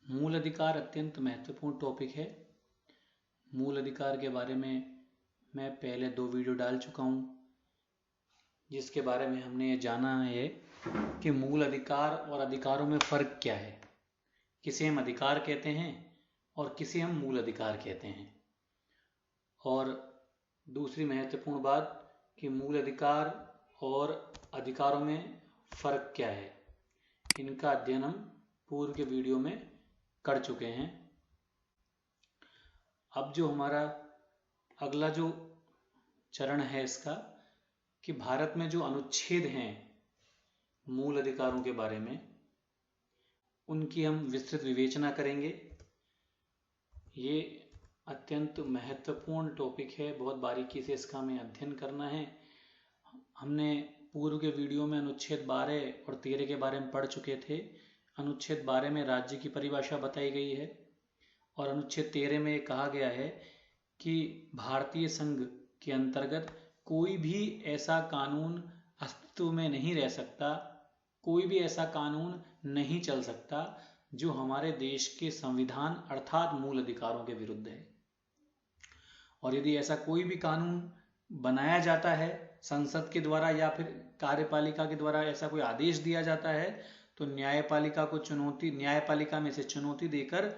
मूल अधिकार अत्यंत महत्वपूर्ण टॉपिक है। मूल अधिकार के बारे में मैं पहले 2 वीडियो डाल चुका हूँ, जिसके बारे में हमने ये जाना है कि मूल अधिकार और अधिकारों में फ़र्क क्या है, किसे हम अधिकार कहते हैं और किसे हम मूल अधिकार कहते हैं। और दूसरी महत्वपूर्ण बात कि मूल अधिकार और अधिकारों में फ़र्क क्या है, इनका अध्ययन हम पूर्व के वीडियो में कर चुके हैं। अब जो हमारा अगला जो चरण है इसका, कि भारत में जो अनुच्छेद हैं मूल अधिकारों के बारे में, उनकी हम विस्तृत विवेचना करेंगे। ये अत्यंत महत्वपूर्ण टॉपिक है, बहुत बारीकी से इसका हमें अध्ययन करना है। हमने पूर्व के वीडियो में अनुच्छेद 12 और 13 के बारे में पढ़ चुके थे। अनुच्छेद 12 में राज्य की परिभाषा बताई गई है और अनुच्छेद 13 में कहा गया है कि भारतीय संघ के अंतर्गत कोई भी ऐसा कानून अस्तित्व में नहीं रह सकता, कोई भी ऐसा कानून नहीं चल सकता जो हमारे देश के संविधान अर्थात मूल अधिकारों के विरुद्ध है। और यदि ऐसा कोई भी कानून बनाया जाता है संसद के द्वारा या फिर कार्यपालिका के द्वारा, ऐसा कोई आदेश दिया जाता है, तो न्यायपालिका में से चुनौती देकर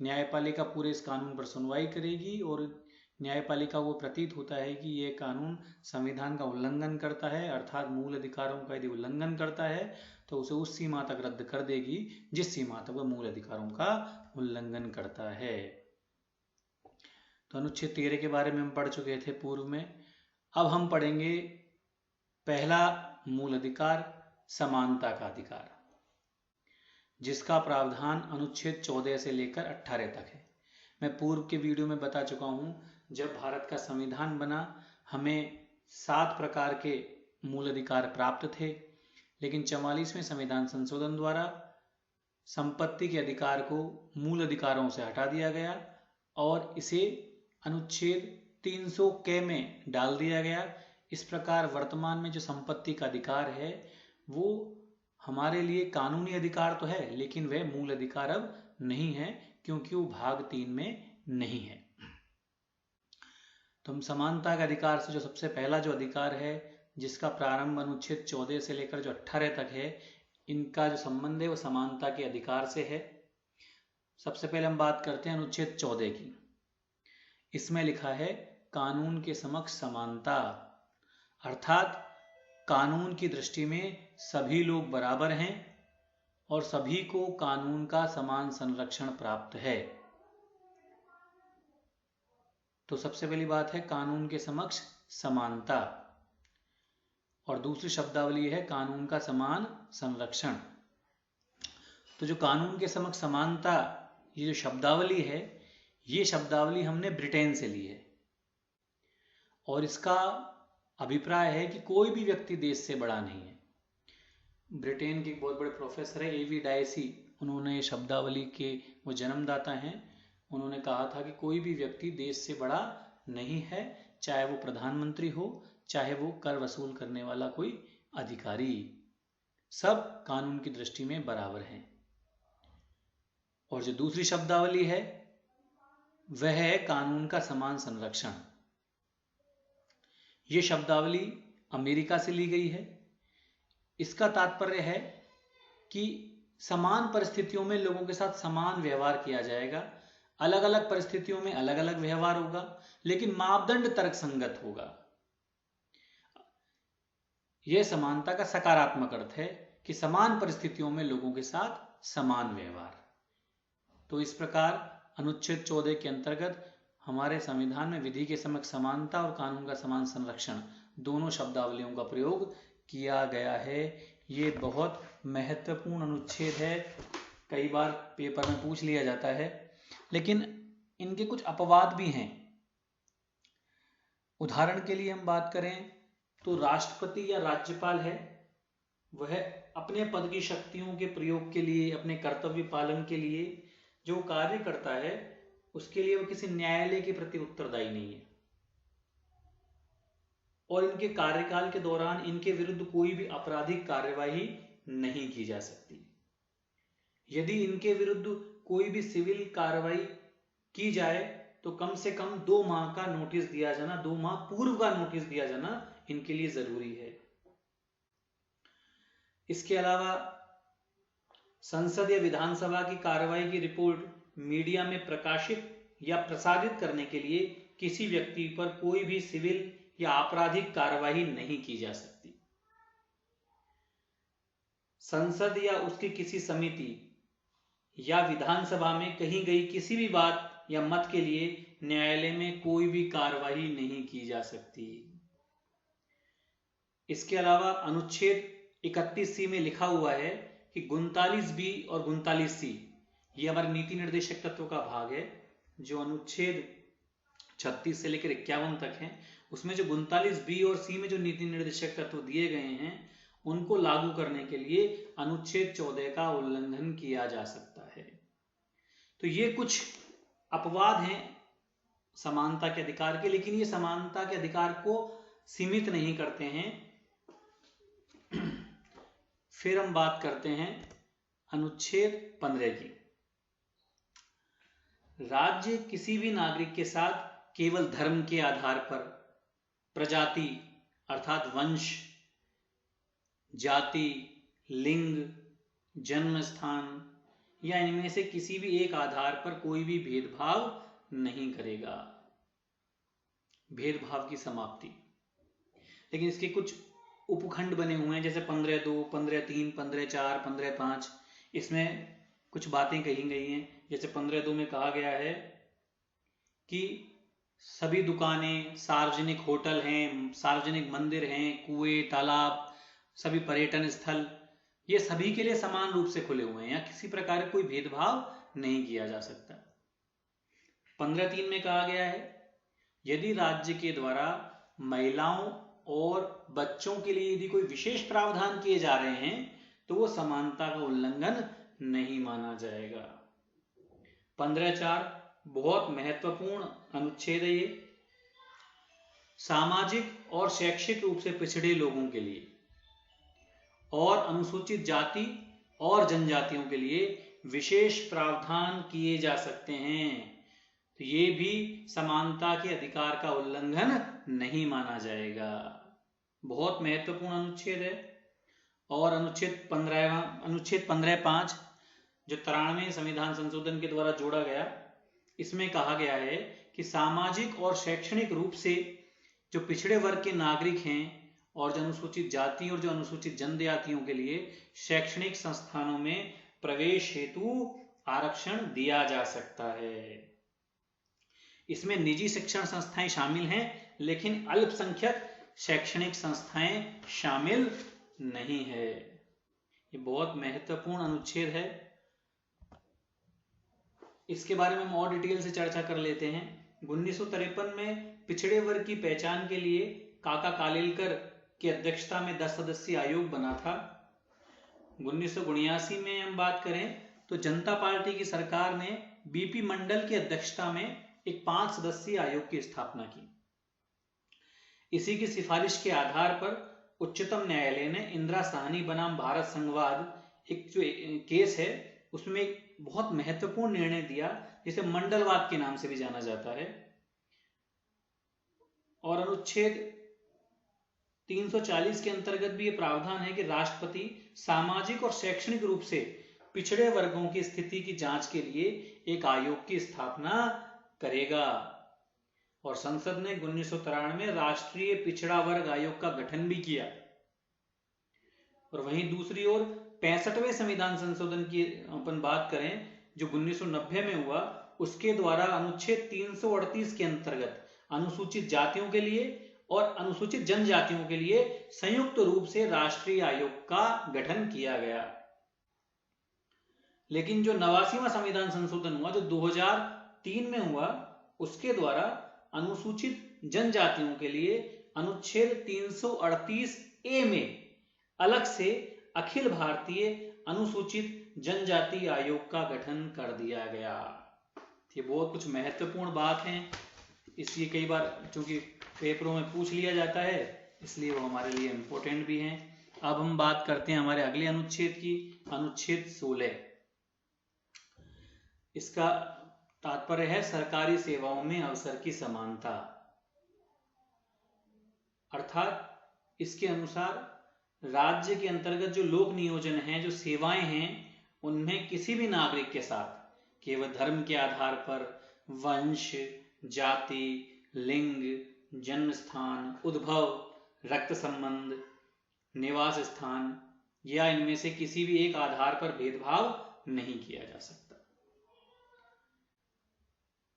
न्यायपालिका पूरे इस कानून पर सुनवाई करेगी और न्यायपालिका को प्रतीत होता है कि यह कानून संविधान का उल्लंघन करता है, अर्थात मूल अधिकारों का यदि उल्लंघन करता है तो उसे उस सीमा तक रद्द कर देगी जिस सीमा तक वह मूल अधिकारों का उल्लंघन करता है। तो अनुच्छेद 13 के बारे में हम पढ़ चुके थे पूर्व में। अब हम पढ़ेंगे पहला मूल अधिकार, समानता का अधिकार, जिसका प्रावधान अनुच्छेद 14 से लेकर 18 तक है। मैं पूर्व के वीडियो में बता चुका हूं, जब भारत का संविधान बना हमें 7 प्रकार के मूल अधिकार प्राप्त थे, लेकिन 44वें संविधान संशोधन द्वारा संपत्ति के अधिकार को मूल अधिकारों से हटा दिया गया और इसे अनुच्छेद 300 के में डाल दिया गया। इस प्रकार वर्तमान में जो संपत्ति का अधिकार है वो हमारे लिए कानूनी अधिकार तो है, लेकिन वह मूल अधिकार अब नहीं है क्योंकि वो भाग 3 में नहीं है। तो हम समानता के अधिकार से जो सबसे पहला जो अधिकार है, जिसका प्रारंभ अनुच्छेद 14 से लेकर जो 18 तक है, इनका जो संबंध है वो समानता के अधिकार से है। सबसे पहले हम बात करते हैं अनुच्छेद 14 की। इसमें लिखा है कानून के समक्ष समानता, अर्थात कानून की दृष्टि में सभी लोग बराबर हैं और सभी को कानून का समान संरक्षण प्राप्त है। तो सबसे पहली बात है कानून के समक्ष समानता और दूसरी शब्दावली है कानून का समान संरक्षण। तो जो कानून के समक्ष समानता, ये जो शब्दावली है, ये शब्दावली हमने ब्रिटेन से ली है और इसका अभिप्राय है कि कोई भी व्यक्ति देश से बड़ा नहीं है। ब्रिटेन के एक बहुत बड़े प्रोफेसर है A.V. डायसी, उन्होंने शब्दावली के वो जन्मदाता हैं। उन्होंने कहा था कि कोई भी व्यक्ति देश से बड़ा नहीं है, चाहे वो प्रधानमंत्री हो, चाहे वो कर वसूल करने वाला कोई अधिकारी, सब कानून की दृष्टि में बराबर हैं। और जो दूसरी शब्दावली है वह है कानून का समान संरक्षण। ये शब्दावली अमेरिका से ली गई है। इसका तात्पर्य है कि समान परिस्थितियों में लोगों के साथ समान व्यवहार किया जाएगा, अलग अलग परिस्थितियों में अलग अलग व्यवहार होगा, लेकिन मापदंड तर्कसंगत होगा। यह समानता का सकारात्मक अर्थ है कि समान परिस्थितियों में लोगों के साथ समान व्यवहार। तो इस प्रकार अनुच्छेद 14 के अंतर्गत हमारे संविधान में विधि के समक्ष समानता और कानून का समान संरक्षण दोनों शब्दावलियों का प्रयोग किया गया है। ये बहुत महत्वपूर्ण अनुच्छेद है, कई बार पेपर में पूछ लिया जाता है, लेकिन इनके कुछ अपवाद भी हैं। उदाहरण के लिए हम बात करें तो राष्ट्रपति या राज्यपाल है, वह अपने पद की शक्तियों के प्रयोग के लिए, अपने कर्तव्य पालन के लिए जो कार्य करता है उसके लिए वह किसी न्यायालय के प्रति उत्तरदायी नहीं है और इनके कार्यकाल के दौरान इनके विरुद्ध कोई भी आपराधिक कार्यवाही नहीं की जा सकती। यदि इनके विरुद्ध कोई भी सिविल कार्रवाई की जाए तो कम से कम 2 माह का नोटिस दिया जाना, 2 माह पूर्व का नोटिस दिया जाना इनके लिए जरूरी है। इसके अलावा संसद या विधानसभा की कार्रवाई की रिपोर्ट मीडिया में प्रकाशित या प्रसारित करने के लिए किसी व्यक्ति पर कोई भी सिविल या आपराधिक कार्रवाई नहीं की जा सकती। संसद या उसकी किसी समिति या विधानसभा में कही गई किसी भी बात या मत के लिए न्यायालय में कोई भी कार्रवाई नहीं की जा सकती। इसके अलावा अनुच्छेद 31C में लिखा हुआ है कि 39B और 39C ये हमारे नीति निर्देशक तत्व का भाग है। जो अनुच्छेद 36 से लेकर 51 तक है, उसमें जो 39B और C में जो नीति निर्देशक तत्व दिए गए हैं उनको लागू करने के लिए अनुच्छेद 14 का उल्लंघन किया जा सकता है। तो ये कुछ अपवाद हैं समानता के अधिकार के, लेकिन ये समानता के अधिकार को सीमित नहीं करते हैं। फिर हम बात करते हैं अनुच्छेद 15 की। राज्य किसी भी नागरिक के साथ केवल धर्म के आधार पर, प्रजाति अर्थात वंश, जाति, लिंग, जन्म स्थान या इनमें से किसी भी एक आधार पर कोई भी भेदभाव नहीं करेगा। भेदभाव की समाप्ति। लेकिन इसके कुछ उपखंड बने हुए हैं, जैसे 15(2), 15(3), 15(4), 15(5). इसमें कुछ बातें कही गई हैं। जैसे 15(2) में कहा गया है कि सभी दुकानें, सार्वजनिक होटल हैं, सार्वजनिक मंदिर हैं, कुएं, तालाब, सभी पर्यटन स्थल, ये सभी के लिए समान रूप से खुले हुए हैं, या किसी प्रकार का कोई भेदभाव नहीं किया जा सकता। 15(3) में कहा गया है यदि राज्य के द्वारा महिलाओं और बच्चों के लिए यदि कोई विशेष प्रावधान किए जा रहे हैं तो वो समानता का उल्लंघन नहीं माना जाएगा। 15(4) बहुत महत्वपूर्ण अनुच्छेद है ये। सामाजिक और शैक्षिक रूप से पिछड़े लोगों के लिए और अनुसूचित जाति और जनजातियों के लिए विशेष प्रावधान किए जा सकते हैं, तो ये भी समानता के अधिकार का उल्लंघन नहीं माना जाएगा। बहुत महत्वपूर्ण अनुच्छेद है। और अनुच्छेद 15(5) जो 93वें संविधान संशोधन के द्वारा जोड़ा गया, इसमें कहा गया है कि सामाजिक और शैक्षणिक रूप से जो पिछड़े वर्ग के नागरिक हैं और जो अनुसूचित जाति और जो अनुसूचित जनजातियों के लिए शैक्षणिक संस्थानों में प्रवेश हेतु आरक्षण दिया जा सकता है। इसमें निजी शिक्षण संस्थाएं शामिल हैं, लेकिन अल्पसंख्यक शैक्षणिक संस्थाएं शामिल नहीं है। ये बहुत महत्वपूर्ण अनुच्छेद है। इसके बारे में हम और डिटेल से चर्चा कर लेते हैं। 1953 में पिछड़े वर्ग की पहचान के लिए काका कालेलकर की अध्यक्षता में 10 सदस्यीय आयोग बना था। 1979 में हम बात करें तो जनता पार्टी की सरकार ने बीपी मंडल की अध्यक्षता में एक 5 सदस्यीय आयोग की स्थापना की। इसी की सिफारिश के आधार पर उच्चतम न्यायालय ने इंदिरा साहनी बनाम भारत संघवाद एक जो केस है उसमें एक बहुत महत्वपूर्ण निर्णय दिया, जिसे मंडलवाद के नाम से भी जाना जाता है। और अनुच्छेद 340 के अंतर्गत भी ये प्रावधान है कि राष्ट्रपति सामाजिक और शैक्षणिक रूप से पिछड़े वर्गों की स्थिति की जांच के लिए एक आयोग की स्थापना करेगा। और संसद ने 1993 में राष्ट्रीय पिछड़ा वर्ग आयोग का गठन भी किया। और वहीं दूसरी ओर 65वें संविधान संशोधन की अपन बात करें जो 1990 में हुआ, उसके द्वारा अनुच्छेद 338 के अंतर्गत अनुसूचित जातियों के लिए और अनुसूचित जनजातियों के लिए संयुक्त रूप से राष्ट्रीय आयोग का गठन किया गया। लेकिन जो 89वां संविधान संशोधन हुआ जो 2003 में हुआ, उसके द्वारा अनुसूचित जनजातियों के लिए अनुच्छेद 338A में अलग से अखिल भारतीय अनुसूचित जनजाति आयोग का गठन कर दिया गया। ये बहुत कुछ महत्वपूर्ण बात है, इसलिए कई बार चूंकि पेपरों में पूछ लिया जाता है इसलिए वो हमारे लिए इंपॉर्टेंट भी है। अब हम बात करते हैं हमारे अगले अनुच्छेद की, अनुच्छेद 16। इसका तात्पर्य है सरकारी सेवाओं में अवसर की समानता, अर्थात इसके अनुसार राज्य के अंतर्गत जो लोक नियोजन है, जो सेवाएं हैं, उनमें किसी भी नागरिक के साथ केवल धर्म के आधार पर वंश, जाति, लिंग, जन्म स्थान, उद्भव, रक्त संबंध, निवास स्थान या इनमें से किसी भी एक आधार पर भेदभाव नहीं किया जा सकता।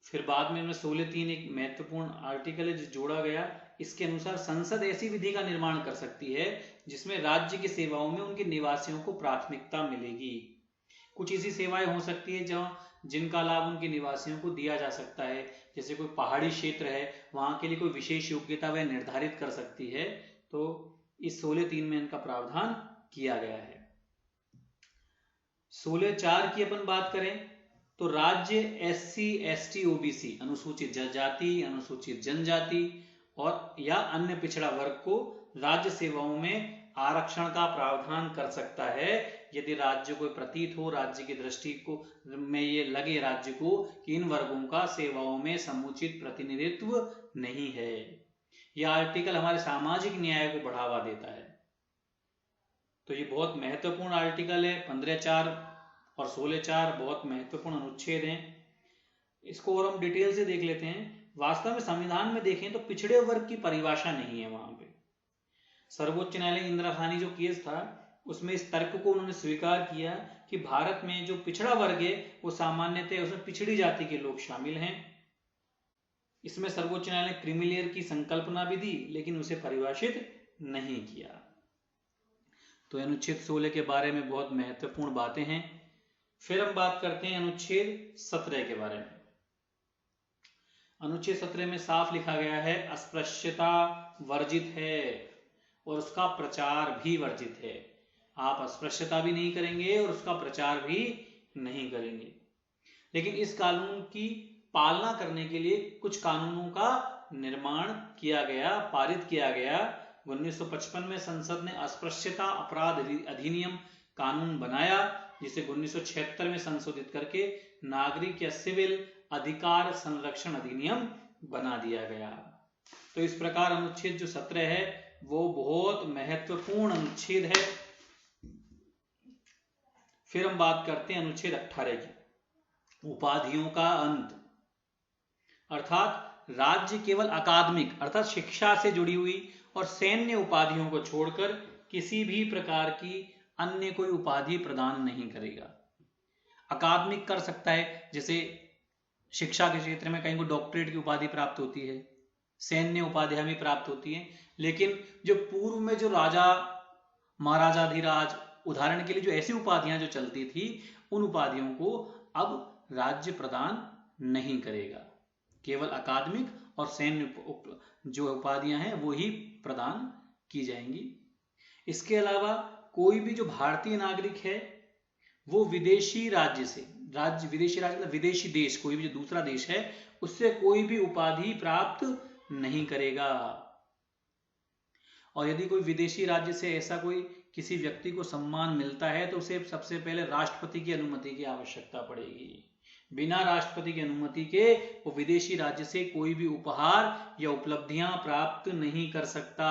फिर बाद में 16(3) एक महत्वपूर्ण आर्टिकल है जो जोड़ा गया। इसके अनुसार संसद ऐसी विधि का निर्माण कर सकती है जिसमें राज्य की सेवाओं में उनके निवासियों को प्राथमिकता मिलेगी। कुछ ऐसी सेवाएं हो सकती है जहां जिनका लाभ उनके निवासियों को दिया जा सकता है, जैसे कोई पहाड़ी क्षेत्र है, वहां के लिए कोई विशेष योग्यता वह निर्धारित कर सकती है। तो इस 16(3) में इनका प्रावधान किया गया है। 16(4) की अपन बात करें तो राज्य SC, ST, OBC अनुसूचित जाति, अनुसूचित जनजाति और या अन्य पिछड़ा वर्ग को राज्य सेवाओं में आरक्षण का प्रावधान कर सकता है यदि राज्य को प्रतीत हो, राज्य की दृष्टि को में ये लगे राज्य को कि इन वर्गों का सेवाओं में समुचित प्रतिनिधित्व नहीं है। यह आर्टिकल हमारे सामाजिक न्याय को बढ़ावा देता है। तो ये बहुत महत्वपूर्ण आर्टिकल है। 15(4) और 16(4) बहुत महत्वपूर्ण अनुच्छेद हैं। इसको और हम डिटेल से देख लेते हैं। वास्तव में संविधान में देखें तो पिछड़े वर्ग की परिभाषा नहीं है वहां पे। सर्वोच्च न्यायालय इंदिरा गांधी जो केस था उसमें इस तर्क को उन्होंने स्वीकार किया कि भारत में जो पिछड़ा वर्ग है वो सामान्यतः उसमें पिछड़ी जाति के लोग शामिल हैं। इसमें सर्वोच्च न्यायालय ने क्रीमी की संकल्पना भी दी लेकिन उसे परिभाषित नहीं किया। तो अनुच्छेद 16 के बारे में बहुत महत्वपूर्ण बातें हैं। फिर हम बात करते हैं अनुच्छेद 17 के बारे में। अनुच्छेद 17 में साफ लिखा गया है अस्पृश्यता वर्जित है और उसका प्रचार भी वर्जित है। आप अस्पृश्यता भी नहीं करेंगे और उसका प्रचार भी नहीं करेंगे। लेकिन इस कानून की पालना करने के लिए कुछ कानूनों का निर्माण किया गया, पारित किया गया। 1955 में संसद ने अस्पृश्यता अपराध अधिनियम कानून बनाया जिसे 1976 में संशोधित करके नागरिक या सिविल अधिकार संरक्षण अधिनियम बना दिया गया। तो इस प्रकार अनुच्छेद जो 17 है वो बहुत महत्वपूर्ण अनुच्छेद है। फिर हम बात करते हैं अनुच्छेद 18 की, उपाधियों का अंत। अर्थात राज्य केवल अकादमिक अर्थात शिक्षा से जुड़ी हुई और सैन्य उपाधियों को छोड़कर किसी भी प्रकार की अन्य कोई उपाधि प्रदान नहीं करेगा। अकादमिक कर सकता है, जैसे शिक्षा के क्षेत्र में कहीं को डॉक्टरेट की उपाधि प्राप्त होती है, सैन्य उपाधियां भी प्राप्त होती हैं। लेकिन जो पूर्व में जो राजा महाराजाधिराज उदाहरण के लिए जो ऐसी उपाधियां जो चलती थी उन उपाधियों को अब राज्य प्रदान नहीं करेगा। केवल अकादमिक और सैन्य जो उपाधियां हैं वो ही प्रदान की जाएंगी। इसके अलावा कोई भी जो भारतीय नागरिक है वो विदेशी राज्य से, विदेशी राज्य मतलब विदेशी देश, कोई भी जो दूसरा देश है उससे कोई भी उपाधि प्राप्त नहीं करेगा। और यदि कोई विदेशी राज्य से ऐसा कोई किसी व्यक्ति को सम्मान मिलता है तो उसे सबसे पहले राष्ट्रपति की अनुमति की आवश्यकता पड़ेगी। बिना राष्ट्रपति की अनुमति के वो विदेशी राज्य से कोई भी उपहार या उपलब्धियां प्राप्त नहीं कर सकता।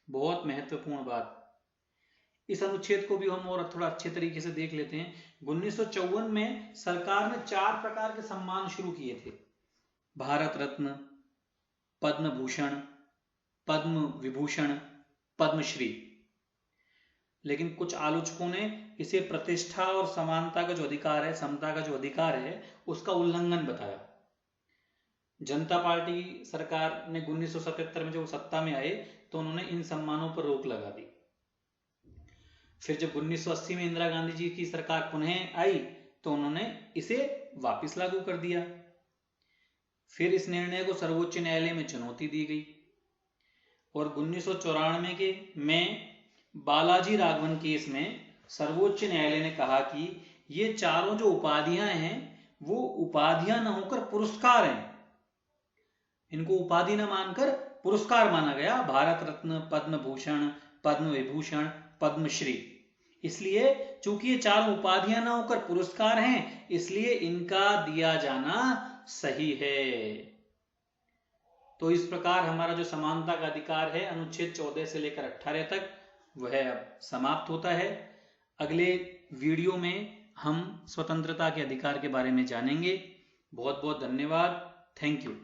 बहुत महत्वपूर्ण बात। इस अनुच्छेद को भी हम और थोड़ा अच्छे तरीके से देख लेते हैं। 1954 में सरकार ने 4 प्रकार के सम्मान शुरू किए थे: भारत रत्न, पद्म भूषण, पद्म विभूषण, पद्मश्री। लेकिन कुछ आलोचकों ने इसे प्रतिष्ठा और समानता का जो अधिकार है, समता का जो अधिकार है, उसका उल्लंघन बताया। जनता पार्टी सरकार ने 1977 में जब सत्ता में आए तो उन्होंने इन सम्मानों पर रोक लगा दी। फिर जब 1980 में इंदिरा गांधी जी की सरकार पुनः आई तो उन्होंने इसे वापस लागू कर दिया। फिर इस निर्णय को सर्वोच्च न्यायालय में चुनौती दी गई और 1994 के में बालाजी राघवन केस में सर्वोच्च न्यायालय ने कहा कि ये चारों जो उपाधियां हैं वो उपाधियां न होकर पुरस्कार हैं। इनको उपाधि न मानकर पुरस्कार माना गया। भारत रत्न, पद्म भूषण, पद्म विभूषण, पद्मश्री, इसलिए चूंकि ये 4 उपाधियां ना होकर पुरस्कार हैं, इसलिए इनका दिया जाना सही है। तो इस प्रकार हमारा जो समानता का अधिकार है अनुच्छेद 14 से लेकर 18 तक वह अब समाप्त होता है। अगले वीडियो में हम स्वतंत्रता के अधिकार के बारे में जानेंगे। बहुत बहुत धन्यवाद। Thank you.